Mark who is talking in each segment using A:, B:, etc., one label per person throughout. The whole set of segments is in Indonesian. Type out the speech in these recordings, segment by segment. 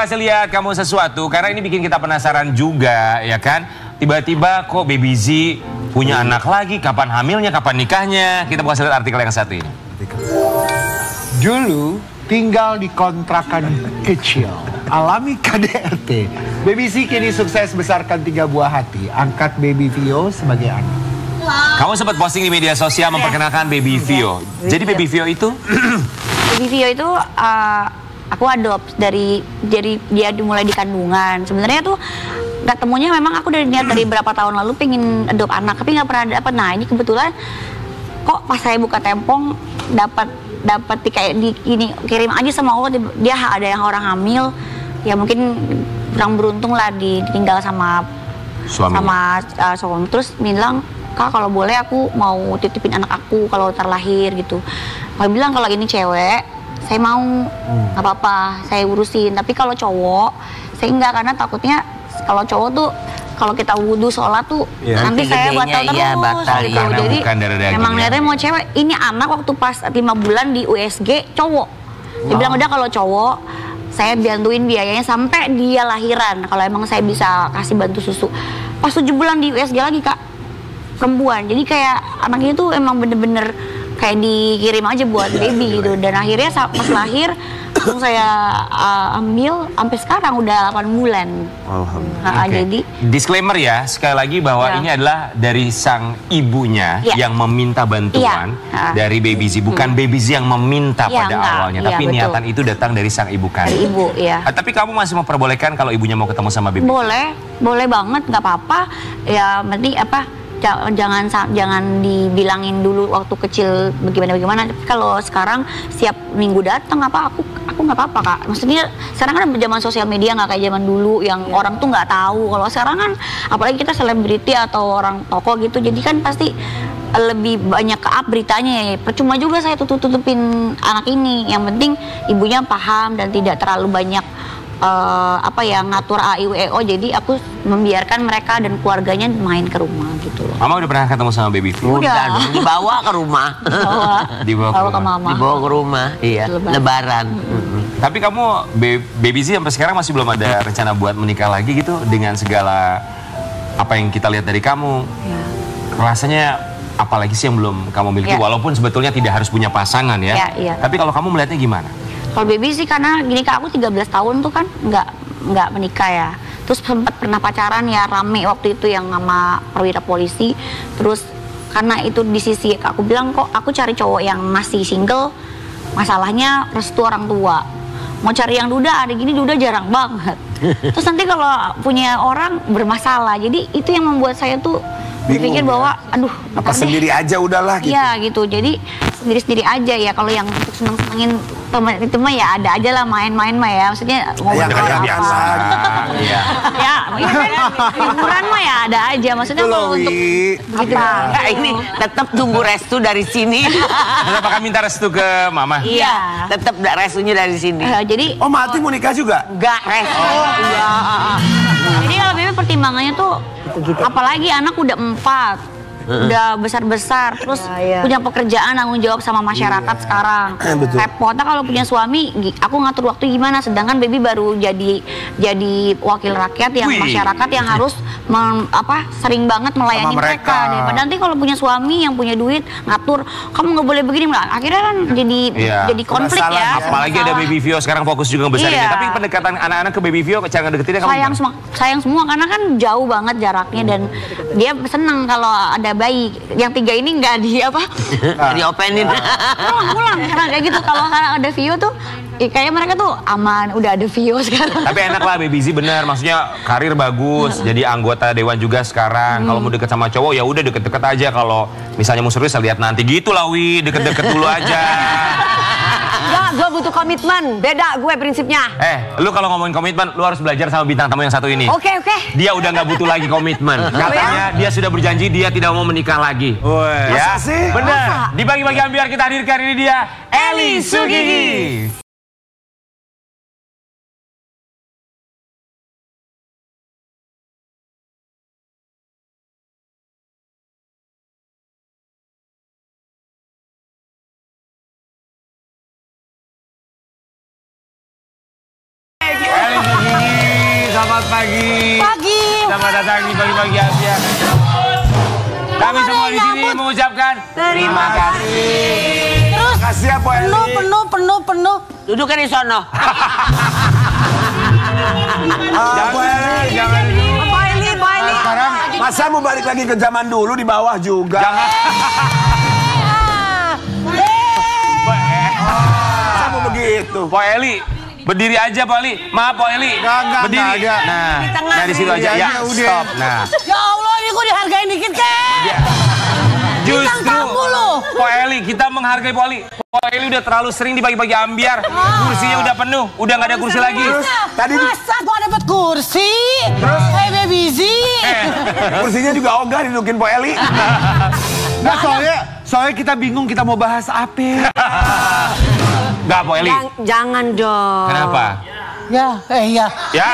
A: kasih lihat kamu sesuatu karena ini bikin kita penasaran juga, ya kan? Tiba-tiba kok Baby Z punya anak lagi, kapan hamilnya, kapan nikahnya? Kita kasih lihat artikel yang satu ini.
B: Dulu tinggal di kontrakan kecil, alami KDRT. Baby Z kini sukses besarkan 3 buah hati, angkat Baby Vio sebagai anak.
A: Kamu sempat posting di media sosial memperkenalkan Baby Vio. Jadi Baby Vio itu?
C: Baby Vio itu aku adopt dari dia dimulai di kandungan. Sebenarnya tuh ketemunya memang aku dari niat dari berapa tahun lalu pengen adopt anak, tapi nggak pernah dapet. Nah ini kebetulan kok pas saya buka tempong dapat kayak ini kirim aja sama Allah, dia ada yang orang hamil, ya mungkin kurang beruntung lah ditinggal sama suami. Terus bilang, Kak kalau boleh aku mau titipin anak aku kalau terlahir gitu. Aku bilang kalau ini cewek saya mau, nggak apa-apa, saya urusin. Tapi kalau cowok, saya enggak, karena takutnya kalau cowok tuh kalau kita wudhu sholat tuh nanti saya batal terus gitu. Jadi memang niatnya mau cewek. Ini anak waktu pas 5 bulan di USG cowok. Dia bilang udah kalau cowok saya bantuin biayanya sampai dia lahiran. Kalau emang saya bisa kasih bantu susu. Pas 7 bulan di USG lagi Kak, perempuan. Jadi kayak anaknya tuh emang bener-bener kayak dikirim aja buat baby gitu. Dan akhirnya pas lahir langsung saya ambil sampai sekarang udah 8 bulan. Jadi
A: disclaimer ya sekali lagi bahwa ini adalah dari sang ibunya yang meminta bantuan dari Baby Z, bukan Baby Z yang meminta pada awalnya, tapi niatan itu datang dari sang ibu kan.
C: Ibu,
A: tapi kamu masih memperbolehkan kalau ibunya mau ketemu sama Baby?
C: Boleh banget, nggak apa-apa. Ya penting jangan dibilangin dulu waktu kecil bagaimana. Tapi kalau sekarang setiap minggu datang aku nggak apa-apa Kak. Maksudnya sekarang kan zaman sosial media nggak kayak zaman dulu yang orang tuh nggak tahu. Kalau sekarang kan apalagi kita selebriti atau orang tokoh gitu, jadi kan pasti lebih banyak ke-up beritanya ya. Percuma juga saya tutupin anak ini. Yang penting ibunya paham dan tidak terlalu banyak ngatur AIWO. Jadi aku membiarkan mereka dan keluarganya main ke rumah gitu loh.
A: Mama udah pernah ketemu sama Baby Vio?
D: Udah, dibawa ke rumah.
A: Dibawa
C: ke mama.
D: Dibawa ke rumah, iya. Lebaran.
A: Tapi kamu Baby Z sampai sekarang masih belum ada rencana buat menikah lagi gitu dengan segala apa yang kita lihat dari kamu? Rasanya apalagi sih yang belum kamu miliki? Walaupun sebetulnya tidak harus punya pasangan ya. Tapi kalau kamu melihatnya gimana?
C: Kalau Baby sih karena gini Kak, aku 13 tahun tuh kan nggak menikah ya. Terus sempat pernah pacaran ya, rame waktu itu yang sama perwira polisi. Terus karena itu di sisi aku bilang kok aku cari cowok yang masih single, masalahnya restu orang tua. Mau cari yang duda, ada gini duda jarang banget. Terus nanti kalau punya orang bermasalah. Jadi itu yang membuat saya tuh berpikir bahwa aduh
E: apa sendiri aja udahlah gitu.
C: Iya gitu. Jadi sendiri-sendiri aja ya. Kalau yang untuk seneng-senengin teman itu mah ya ada aja lah, main-main mah ya. Maksudnya ngobrol apa. Hiburan mah ya ada aja. Maksudnya kalau untuk gitu.
D: Ini tetap tunggu restu dari sini.
A: Apakah minta restu ke mama?
D: Iya, tetap restunya dari sini.
C: Jadi
E: Mati mau nikah juga?
D: Enggak, restu.
C: Jadi kalau Bebe pertimbangannya tuh apalagi anak udah 4. Udah besar-besar, terus punya pekerjaan, tanggung jawab sama masyarakat sekarang. Repotnya kalau punya suami, aku ngatur waktu gimana? Sedangkan Baby baru jadi wakil rakyat yang masyarakat yang harus sering banget melayani mereka. Daripada nanti kalau punya suami yang punya duit ngatur, kamu nggak boleh begini, akhirnya kan jadi konflik ya.
A: Apalagi ada Baby Vio sekarang fokus juga ngebesarinnya. Tapi pendekatan anak-anak ke Baby Vio, cara ngedeketinnya kamu
C: sayang semua karena kan jauh banget jaraknya dan dia seneng kalau ada bayi. Yang 3 ini nggak
D: diopenin.
C: Pulang karena kayak gitu. Kalau ada Vio tuh kayak mereka tuh aman, udah ada Vio sekarang.
A: Tapi enak lah Baby Z, bener, maksudnya karir bagus, jadi anggota dewan juga sekarang. Kalau mau deket sama cowok ya udah deket-deket aja. Kalau misalnya mau serius lihat nanti gitu lah Wi, deket-deket dulu aja.
F: Enggak, gue butuh komitmen. Beda gue prinsipnya.
A: Lu kalau ngomongin komitmen, lu harus belajar sama bintang tamu yang satu ini.
F: Oke.
A: Dia udah nggak butuh lagi komitmen. Katanya dia sudah berjanji dia tidak mau menikah lagi.
E: Masa sih?
A: Bener. Di Bagi-Bagi Ambiar kita hadirkan ini dia, Eli Sugigi. Selamat pagi.
F: Pagi.
A: Selamat datang di pagi-pagi Ambiar. Kami semua di sini mengucapkan terima kasih.
F: Terus
E: Kasih ya, Po Eli.
F: penuh.
D: Duduk kan di sono.
E: Po Eli.
A: Jangan dulu.
F: Pak Eli.
E: Sekarang masa mau balik lagi ke zaman dulu di bawah juga?
A: Jangan.
E: Masa mau begitu?
A: Po Eli, berdiri aja Po Eli. Maaf Po Eli.
B: Enggak
A: Berdiri.
B: ada.
A: Nah,
D: tengah.
A: dari situ aja ya.
B: Udah.
A: Stop. Nah,
F: Ya Allah, ini gue dihargain dikit kan?
A: justru
F: tamu loh.
A: Po Eli, kita menghargai Po Eli. Po Eli udah terlalu sering di pagi-pagi Ambiar. Kursinya udah penuh, udah nggak ada kursi lagi.
E: Tadi
F: Masa gue dapet kursi? Terus? Baby Z.
E: kursinya juga ogah didudukin Po Eli.
B: Nah, soalnya kita bingung kita mau bahas apa.
A: Nggak Po Eli.
F: Jangan dong.
A: Kenapa?
F: Ya.
A: Ya,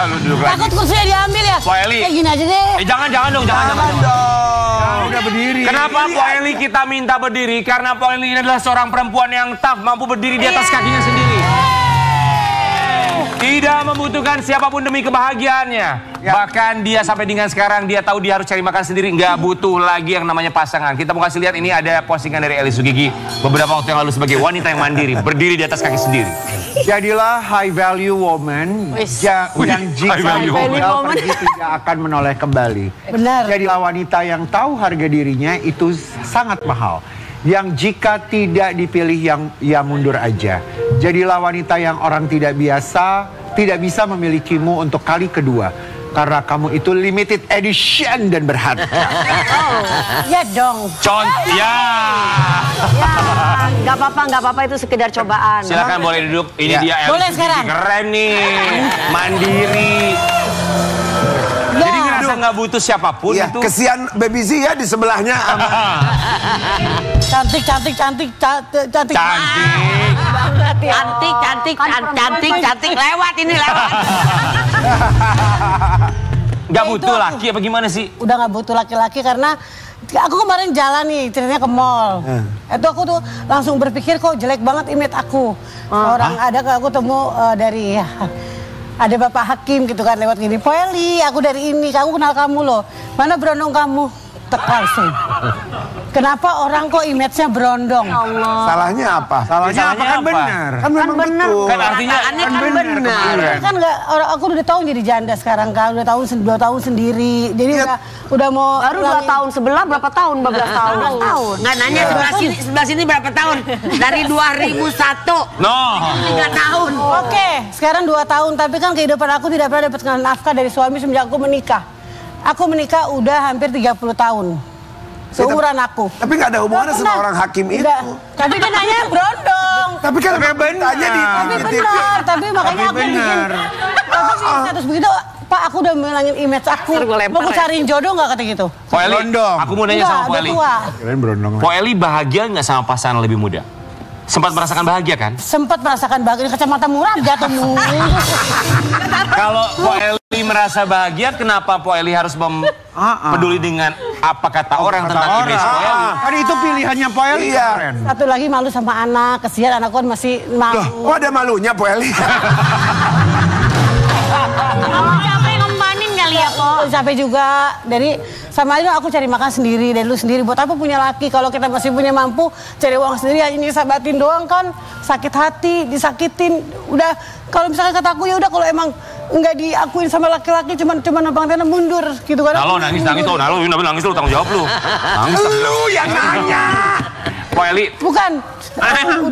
A: lu duduk lagi.
F: Takut kursinya diambil ya?
A: Po Eli.
F: Gini aja deh.
A: Jangan dong, jangan.
B: Udah berdiri.
A: Kenapa Po Eli kita minta berdiri? Karena Po Eli ini adalah seorang perempuan yang tough, mampu berdiri di atas kakinya sendiri. Tidak membutuhkan siapapun demi kebahagiaannya. Bahkan dia sampai dengan sekarang dia tahu dia harus cari makan sendiri, nggak butuh lagi yang namanya pasangan. Kita mau kasih lihat, ini ada postingan dari Eli Sugigi beberapa waktu yang lalu sebagai wanita yang mandiri, berdiri di atas kaki sendiri.
B: Jadilah high value woman yang jika
A: high value
B: tinggal pergi tidak akan menoleh kembali.
F: Benar.
B: Jadilah wanita yang tahu harga dirinya itu sangat mahal. Yang jika tidak dipilih yang mundur aja. Jadilah wanita yang orang tidak bisa memilikimu untuk kali kedua. Karena kamu itu limited edition dan berharga.
F: Ya dong.
A: Contoh, ya.
F: Ya, nggak apa-apa itu sekedar cobaan.
A: Silakan boleh duduk. Ini
B: Ya.
A: dia Eli
F: Boleh
A: Sugigi.
F: sekarang?
A: Keren nih, mandiri.
F: Ya.
A: Jadi ngerasa nggak butuh siapapun
E: Iya,
A: itu.
E: kesian Baby Z ya di sebelahnya.
F: Cantik.
A: Cantik.
D: Cantik. Lewat ini lewat.
A: Nggak
F: Ya,
A: butuh
F: itu aku.
A: laki apa gimana sih?
F: Udah nggak butuh laki-laki karena aku kemarin jalan nih ceritanya ke mall. Itu aku tuh langsung berpikir kok jelek banget image aku. Orang ada aku temu dari ada Bapak Hakim gitu kan lewat gini. Po Eli, aku dari ini, aku kenal kamu loh. Mana berondong kamu? Tek langsung. Kenapa orang kok image-nya berondong?
E: Salahnya apa?
B: Salahnya apa? Kan
A: apa?
B: benar.
E: Kan memang betul.
A: Kan artinya
D: Kan benar.
F: Kan nggak, aku udah tahun jadi janda sekarang kan, udah 2 tahun sendiri. Jadi udah mau
G: Baru 2 tahun, sebelah berapa tahun? 14 tahun.
D: Nggak nanya sebelah sini berapa tahun? Dari 2001.
A: no.
D: 3 tahun.
F: Oke, sekarang 2 tahun, tapi kan kehidupan aku tidak pernah dapatkan nafkah dari suami semenjak aku menikah. Aku menikah udah hampir 30 tahun. Seumuran aku.
E: Tapi nggak ada hubungannya sama orang hakim itu.
F: Enggak. Tapi dia nanya berondong.
E: Tapi kan beritanya di
F: Tapi
E: TV.
F: benar, tapi makanya aku bikin.
B: benar.
F: Tapi sih status begitu, Pak aku udah menangin image aku. Mau aku cariin jodoh nggak kata gitu?
A: Po Eli,
B: Berondong.
A: aku mau nanya
F: Enggak,
A: sama Po
F: udah
A: Eli.
F: tua.
B: Kirain berondong.
A: Po Eli bahagia nggak sama pasangan lebih muda? Sempat merasakan bahagia kan?
F: Sempat merasakan bahagia di kacamata murah jatuh mulu.
A: Kalau Po Eli merasa bahagia, kenapa Po Eli harus peduli dengan apa kata orang tentang image Po Eli?
B: Kan itu pilihannya Po Eli.
E: Iya.
B: Keren.
F: Satu lagi malu sama anak, kesian anakku kan masih malu.
E: Oh ada malunya Po Eli.
C: Kamu capek ngempanin kali ya, Po?
F: Capek juga. Dari sama itu aku cari makan sendiri dari lu sendiri. Buat apa punya laki kalau kita masih punya mampu cari uang sendiri, ini sabatin doang kan. Sakit hati, disakitin. Udah kalau misalkan kata aku ya udah kalau emang nggak diakuin sama laki-laki cuman nampang tanah mundur gitu kan.
A: Nalo nangis tuh, Nalo nangis lu tanggung jawab lu. Nangis.
E: Lu yang nanya.
A: Po Eli,
F: Bukan, aku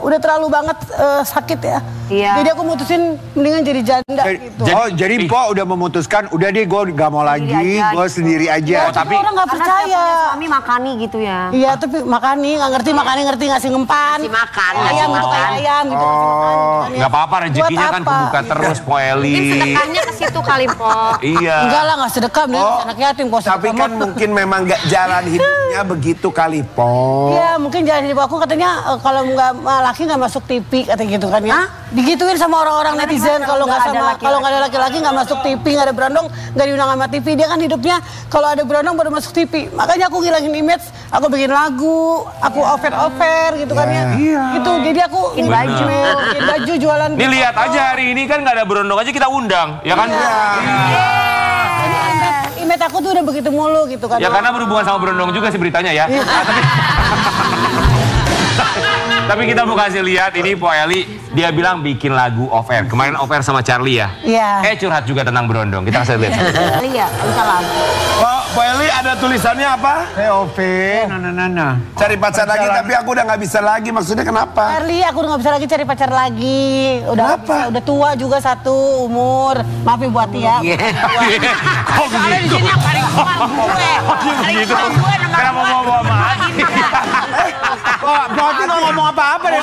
F: udah terlalu banget sakit ya.
G: Iya.
F: Jadi aku mutusin mendingan jadi janda gitu.
B: Jadi Po udah memutuskan, udah deh gue gak mau lagi,
G: aja,
B: gue
G: gitu.
B: sendiri aja.
A: Oh, tapi
F: orang nggak
G: Karena
F: percaya.
G: setiap punya suami makani gitu ya.
F: Iya, tapi makani nggak ngerti ngasih ngempan.
D: Ngasih makan,
F: Ayam
D: ngasih
F: gitu
D: makan.
F: kayak ayam gitu. ngasih makan, gitu kan, ya.
A: nggak apa-apa, rezekinya
F: Buat
A: kan
F: apa?
A: kebuka terus Po Eli.
G: Sedekahnya ke situ kali, Po.
A: Iya.
F: Enggak lah, nggak sedekah, anak yatim kok
E: Tapi
F: sedekah
E: kan
F: mah.
E: mungkin memang gak jalan hidupnya begitu kali Po.
F: Iya, mungkin jalan hidup aku katanya katanya kalau nggak laki nggak masuk TV kata gitu kan ya. Digituin sama orang-orang netizen kalau nggak ada laki-laki nggak masuk TV, nggak ada berondong nggak diundang sama TV. Dia kan hidupnya kalau ada berondong baru masuk TV. Makanya aku ngilangin image, aku bikin lagu, aku over gitu kan ya. Gitu. Jadi aku bikin baju jualan.
A: Nih lihat aja hari ini kan nggak ada berondong aja kita undang, ya kan?
F: Image aku tuh udah begitu mulu gitu kan.
A: Ya karena berhubungan sama berondong juga sih beritanya ya. Tapi kita mau kasih lihat ini Po Eli, dia bilang bikin lagu off air. Kemarin off air sama Charlie ya.
F: Iya.
A: Curhat juga tentang berondong. Kita kasih lihat.
C: Iya, bisa lagu.
E: Po Eli ada tulisannya apa?
B: POV, nana.
E: Cari pacar lagi tapi aku udah nggak bisa lagi. Maksudnya kenapa?
F: Charlie, aku udah nggak bisa lagi cari pacar lagi. Udah tua juga satu umur. Maaf ya buat ya.
A: Kok begitu?
D: Yang paling tua gue. Paling tua gue nomor
A: Kenapa mau bawa mati?
B: Kok berarti nggak ngomong apa-apa deh.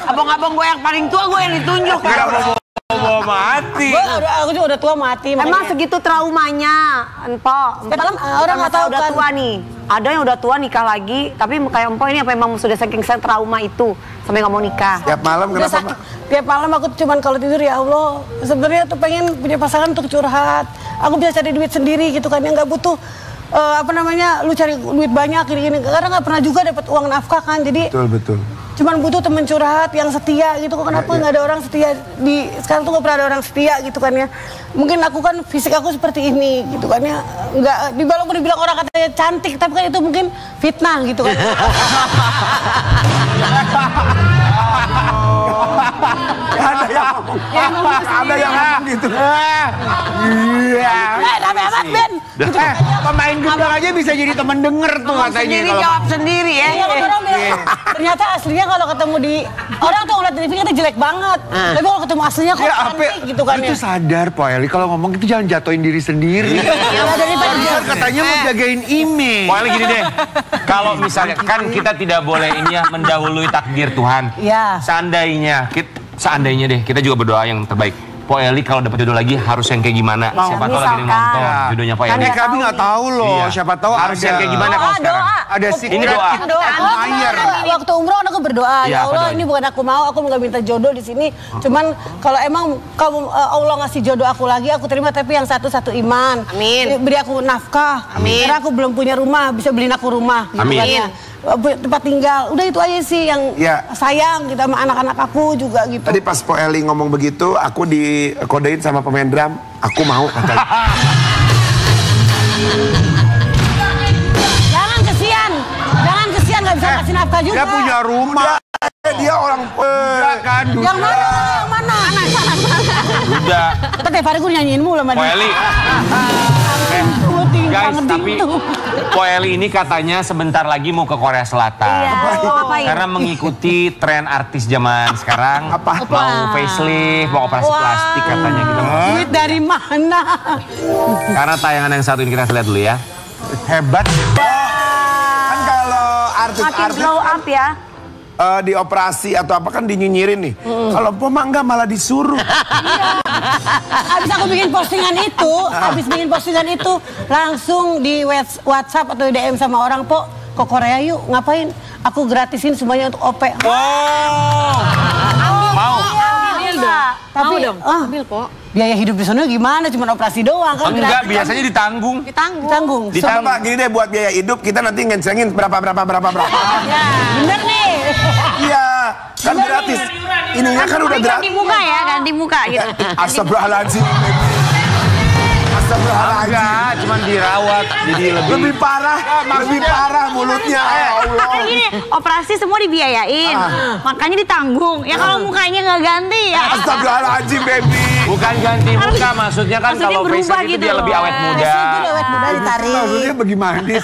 D: Abang-abang gue yang paling tua gue yang ditunjuk.
A: Kenapa mau bawa mati?
F: Aku juga udah tua mati.
G: Emang segitu traumanya, Empo?
F: Setiap malam orang nggak tahu
G: udah
F: kan.
G: tua nih. Ada yang udah tua nikah lagi, tapi kayak Empo ini apa emang sudah saking trauma itu sampai nggak mau nikah?
E: Tiap malam
F: Udah
E: kenapa?
F: sakit. Tiap malam aku cuman kalau tidur ya Allah. Sebenarnya tuh pengen punya pasangan untuk curhat. Aku bisa cari duit sendiri gitu kan, yang nggak butuh lu cari duit banyak gini-gini. Karena nggak pernah juga dapat uang nafkah kan, jadi
E: Betul.
F: cuman butuh temen curhat yang setia gitu. Kenapa nggak ada orang setia di sekarang tuh nggak pernah ada orang setia gitu kan ya. Mungkin aku kan fisik aku seperti ini gitu kan ya. Nggak walaupun dibilang orang katanya cantik, tapi kan itu mungkin fitnah gitu kan.
E: Ada yang ngomong gitu.
F: Rame amat Ben.
B: Pemain gendang aja bisa jadi temen denger tuh katanya.
D: Sendiri
B: kalau-
D: jawab sendiri ya.
F: Iya, kan orang bilang, ternyata aslinya kalau ketemu di orang tuh ngeliat TV kita jelek banget. Tapi kalau ketemu aslinya kok
B: Ya,
F: cantik gitu kan
B: itu
F: ya.
B: sadar Po Eli kalau ngomong itu jangan jatuhin diri sendiri.
F: Ya daripada
B: Kan katanya mau jagain image.
A: Po Eli gini deh. Kalau misalnya kan kita tidak boleh ini ya mendahului takdir Tuhan.
F: Iya.
A: Seandainya deh kita juga berdoa yang terbaik. Po Eli kalau dapat jodoh lagi harus yang kayak gimana? Siapa tahu lagi ada yang nonton jodohnya Po Eli.
B: Ini kami nggak tahu loh.
A: Iya.
B: Siapa tahu
A: Harus
B: ada.
A: yang kayak gimana kalau sekarang?
B: Ada secret
A: Ini doa.
B: admirer.
F: Waktu umroh aku berdoa,
A: Iya,
F: ya
A: apa
F: Allah
A: doanya?
F: ini bukan aku mau, aku nggak minta jodoh di sini. Cuman kalau emang kamu Allah ngasih jodoh aku lagi, aku terima tapi yang satu iman.
D: Amin.
F: Beri aku nafkah.
D: Amin.
F: Karena aku belum punya rumah, bisa beliin aku rumah. Gitu
A: Amin.
F: kan ya. Tempat tinggal, udah itu aja sih yang
E: Ya.
F: sayang gitu sama anak-anak aku juga gitu.
E: Tadi pas Po Eli ngomong begitu, aku dikodein sama pemain drum. Aku mau katanya.
F: Jangan kesian nggak bisa kasih nafkah juga.
B: Dia punya rumah.
E: Dia orang
B: Kan
F: Yang mana? Yang mana?
A: Udah.
F: Tapi tiap hari gue nyanyiin mulu sama
A: Po
F: dia.
A: Eli. Guys, tapi Po Eli ini katanya sebentar lagi mau ke Korea Selatan.
G: Ngapain?
A: Karena mengikuti tren artis zaman sekarang.
E: Apa?
A: Mau facelift, mau operasi plastik katanya gitu.
F: Duit dari mana?
A: Karena tayangan yang satu ini kita lihat dulu ya.
B: hebat.
E: Kan kalau
G: Makin
E: artis-artis
G: blow up ya.
E: dioperasi atau apa kan dinyinyirin nih. Kalau Po mah enggak malah disuruh.
F: Abis aku bikin postingan itu, langsung di WhatsApp atau DM sama orang, Po, ke Korea yuk, ngapain? Aku gratisin semuanya untuk OP.
A: Mau?
F: Tapi, ambil, Po. Biaya hidup di sana gimana? Cuma operasi doang kan?
A: Enggak,
F: gratis.
A: biasanya ditanggung.
F: Ditanggung.
E: Coba gini deh buat biaya hidup kita nanti ngencengin berapa.
F: Ya, bener nih.
E: Iya, kan gratis. Ininya kan udah gratis.
C: Ganti muka ya, ganti muka gitu.
E: Astagfirullahaladzim. Astagfirullahaladzim.
A: Enggak, cuman dirawat jadi
E: Lebih parah mulutnya. Ya Allah.
C: Kan gini, operasi semua dibiayain, makanya ditanggung. Ya kalau mukanya nggak ganti ya.
E: Astagfirullahaladzim, baby.
A: bukan ganti muka, maksudnya kan
C: Maksudnya
A: kalau
C: berubah
A: facelift itu
C: gitu
A: dia
C: loh.
A: lebih awet muda.
F: Itu lewat muda ditarik.
B: Maksudnya bagaimana sih?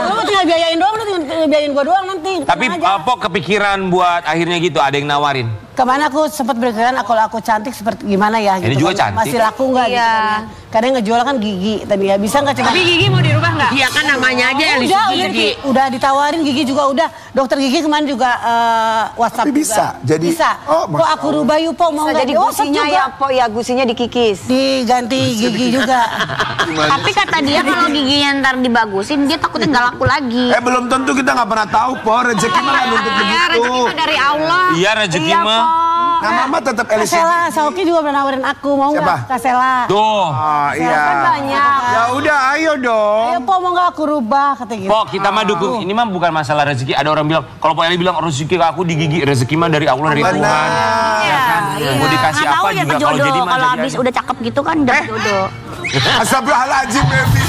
F: Lu mau tinggal biayain doang, lu tinggal biayain gua doang nanti.
A: Tapi
F: Tenang aja.
A: Pok kepikiran buat akhirnya gitu, ada yang nawarin.
F: kemana aku sempat berpikiran kalau aku cantik seperti gimana ya
A: Ini
F: gitu
A: juga
F: kan.
A: cantik.
F: Masih laku nggak gitu kan ya. Kadang ngejual kan gigi tadi ya, bisa nggak coba?
D: Tapi gigi mau dirubah nggak?
G: Iya kan namanya aja Eli Sugigi.
F: Udah ditawarin gigi juga udah. Dokter gigi kemarin juga WhatsApp
E: Tapi bisa,
F: juga.
E: jadi-
F: bisa.
E: Oh,
F: Kok aku rubah yuk Po, mau nggak?
G: Jadi
F: WhatsApp
G: gusinya
F: juga.
G: ya Po ya, gusinya dikikis.
F: Diganti gigi juga.
C: Tapi kata dia kalau giginya ntar dibagusin, dia takutnya nggak laku lagi.
E: Belum tentu, kita nggak pernah tahu Po, rezeki mah nggak nuntut
G: Ya
E: begitu.
G: rezeki mah dari Allah.
A: Iya, rezeki
G: Iya,
A: mah.
G: Po.
E: Nah, Mama tetap Eli Sugigi.
F: Kasela, Sauki juga pernah nawarin aku, mau
E: Siapa?
F: nggak? Kasela.
A: Tuh.
E: Oh iya.
G: Kan banyak.
B: Ya udah, ayo dong.
F: Ayo Po, mau nggak aku rubah? Kata gitu.
A: Pok, kita mah dukung. Ini mah bukan masalah rezeki. Ada orang bilang, kalau Pak Eli bilang rezeki aku di gigi, rezeki mah dari Allah, dari Tuhan. Ya kan? Mau dikasih
C: Nggak tahu
A: apa
C: ya
A: juga kalau
C: jodoh.
A: jadi mah
C: Kalau
A: jadi
C: habis
A: aja.
C: udah cakep gitu kan udah jodoh.
E: Astagfirullahaladzim, baby.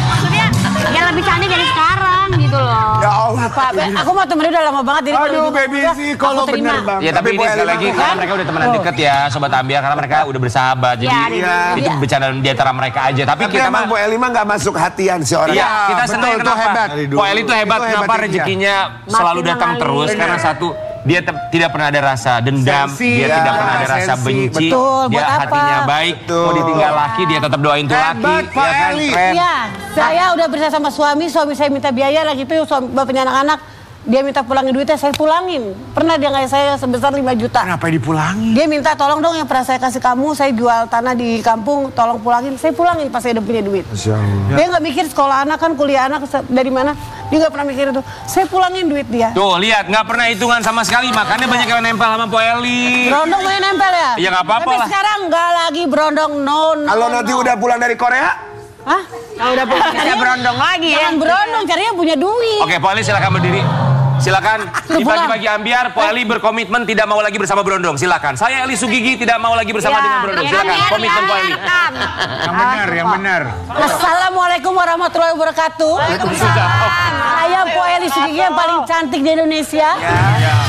C: Maksudnya dia lebih cantik dari sekarang gitu loh.
E: Ya Allah.
F: Pak, aku mau temenin udah lama banget. Jadi
B: Aduh,
F: kalau
B: baby
F: gitu,
B: sih,
F: aku
B: kalau
F: terima.
B: bener bang.
A: Ya tapi ini
E: Bu
A: sekali
E: Eli
A: lagi
E: mah
A: karena mereka udah temenan deket ya Sobat Ambiar, karena mereka udah bersahabat. Jadi itu bercandaan di antara mereka aja. Tapi
E: Tapi
A: kita
E: emang
A: mah
E: Bu Eli mah nggak masuk hatian si orang.
A: Iya, kita
B: betul,
A: senang
B: itu
A: kenapa?
B: hebat.
A: Po Eli itu hebat,
B: Itu
A: kenapa
B: hebatnya dia.
A: rezekinya selalu datang
G: mengalir.
A: terus? Karena satu, dia tidak pernah ada rasa dendam,
B: Sensi,
A: dia
B: ya,
A: tidak pernah ada rasa
B: sensi,
A: benci,
F: betul,
A: dia
F: buat apa?
A: hatinya baik,
E: Betul.
A: mau ditinggal laki dia tetap doain tuh laki,
B: Hebat, Pak
A: ya kan?
B: Eli.
A: Keren.
F: Iya, saya udah bersama sama suami saya minta biaya lagi itu bapaknya anak-anak, dia minta pulangin duitnya, saya pulangin. Pernah dia ngasih saya sebesar 5 juta.
B: Kenapa dipulangi?
F: Dia minta tolong dong yang pernah saya kasih kamu, saya jual tanah di kampung, tolong pulangin. Saya pulangin pas saya udah punya duit. Dia nggak mikir sekolah anak kan, kuliah anak dari mana. Dia nggak pernah mikir itu. Saya pulangin duit dia.
A: Tuh lihat, nggak pernah hitungan sama sekali, makanya banyak yang nempel sama Po Eli.
F: Berondong main nempel ya?
A: Ya, nggak apa-apa
F: Tapi
A: lah.
F: sekarang nggak lagi berondong, no.
E: Kalau nanti udah pulang dari Korea,
F: Hah?
G: Kalau udah bisa berondong lagi ya.
F: Jangan berondong, carinya punya duit.
A: Oke, Po Eli silakan berdiri. Silakan, di pagi-pagi Ambiar, Po Eli berkomitmen tidak mau lagi bersama Berondong. Silakan. Saya Eli Sugigi tidak mau lagi bersama
G: Ya,
A: dengan Berondong. Silakan, komitmen Po Eli.
B: Yang benar, yang benar.
F: Assalamualaikum warahmatullahi wabarakatuh. Saya Po Eli Sugigi yang paling cantik di Indonesia.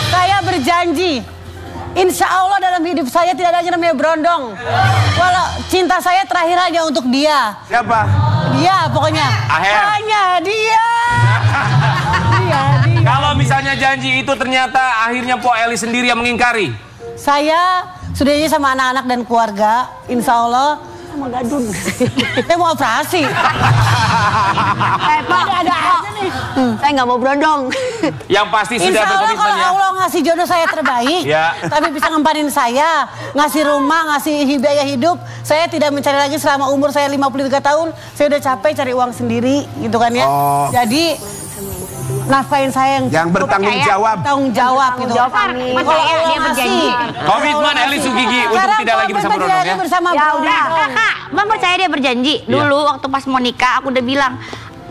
F: Saya berjanji, insya Allah dalam hidup saya tidak ada lagi namanya berondong. Walau cinta saya terakhir hanya untuk dia.
E: siapa?
F: Dia pokoknya.
A: Aher.
F: Hanya dia. Dia.
A: Kalau misalnya janji itu ternyata akhirnya Po Eli sendiri yang mengingkari.
F: Saya sudah janji sama anak-anak dan keluarga, insya Allah sama gadun. Saya mau operasi.
G: Pak, ada aja nih. Saya nggak mau berondong.
A: Yang pasti sudah
F: Insya Allah
A: berkomitmen
F: kalau
A: ya.
F: Allah ngasih jodoh saya terbaik,
A: Ya.
F: tapi bisa ngempanin saya, ngasih rumah, ngasih biaya hidup, saya tidak mencari lagi selama umur saya 53 tahun, saya udah capek cari uang sendiri, gitu kan ya.
E: Oh.
F: Jadi nafkahin saya
E: Yang bertanggung jawab.
F: tanggung jawab gitu.
G: Jawab, amin.
F: Kalau
C: Percaya,
F: Allah
C: dia berjanji.
F: ngasih.
A: Komitmen Eli Sugigi untuk
F: Sekarang
A: tidak lagi bersama
F: komitmen
A: Berondong
F: jadi
A: ya.
F: bersama
G: Ya
F: Berondong.
G: udah.
C: Kakak, Bang percaya dia berjanji. Dulu waktu pas mau nikah aku udah bilang,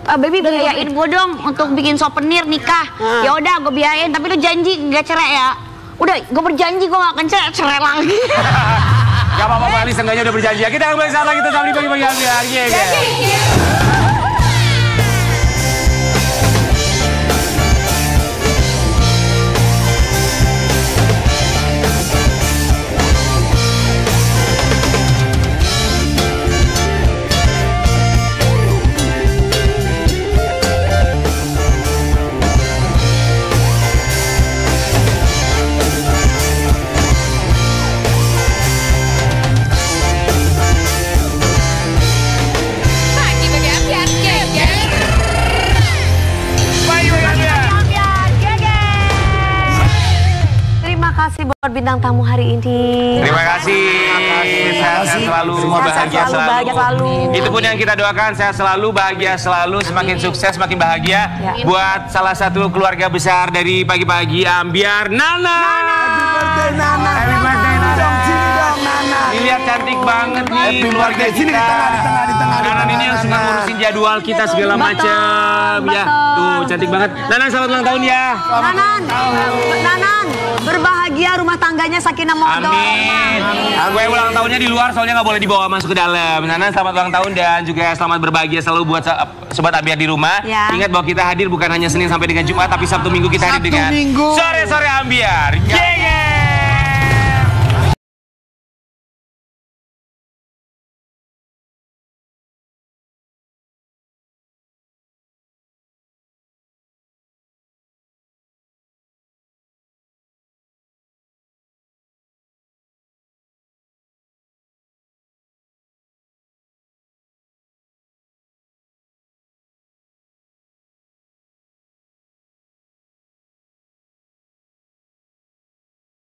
C: Baby biayain gue dong untuk bikin souvenir nikah. Ya udah gue biayain, tapi lu janji gak cerai ya. Udah, gue berjanji gue gak akan cerai lagi.
A: Gak apa-apa Po Eli, seenggaknya udah berjanji ya. Kita akan balik saat lagi tetap di pagi-pagi Ambiar.
G: Terima kasih buat bintang tamu hari ini.
A: Terima kasih. Sehat-sehat selalu, semua
G: Sehat-sehat
A: bahagia
G: selalu, bahagia selalu.
A: Itu pun yang kita doakan, sehat selalu, bahagia selalu, semakin sukses, semakin bahagia.
G: Ya.
A: Buat salah satu keluarga besar dari pagi-pagi Ambiar, Nana.
E: Happy birthday, Nana.
A: Happy birthday, Nana.
E: Sini dong, Nana.
A: Ini lihat cantik banget nih
E: Happy
A: keluarga
E: birthday. Sini,
A: kita.
E: di tengah, di tengah, di tengah, di
A: Nana
E: tengah,
A: ini yang suka
E: Nana.
A: ngurusin jadwal kita segala macam. Ya, tuh cantik banget. Nana selamat ulang tahun ya.
G: Nanan, berbahagia rumah tangganya sakinah mawaddah warahmah.
A: Amin. Gue ulang tahunnya di luar soalnya nggak boleh dibawa masuk ke dalam. Nana selamat ulang tahun dan juga selamat berbahagia selalu buat sobat Ambiar di rumah.
C: Ya.
A: Ingat bahwa kita hadir bukan hanya Senin sampai dengan Jumat, tapi Sabtu Minggu kita hadir
B: Sabtu
A: dengan
B: Minggu.
A: Sore-sore Ambiar. Yeay!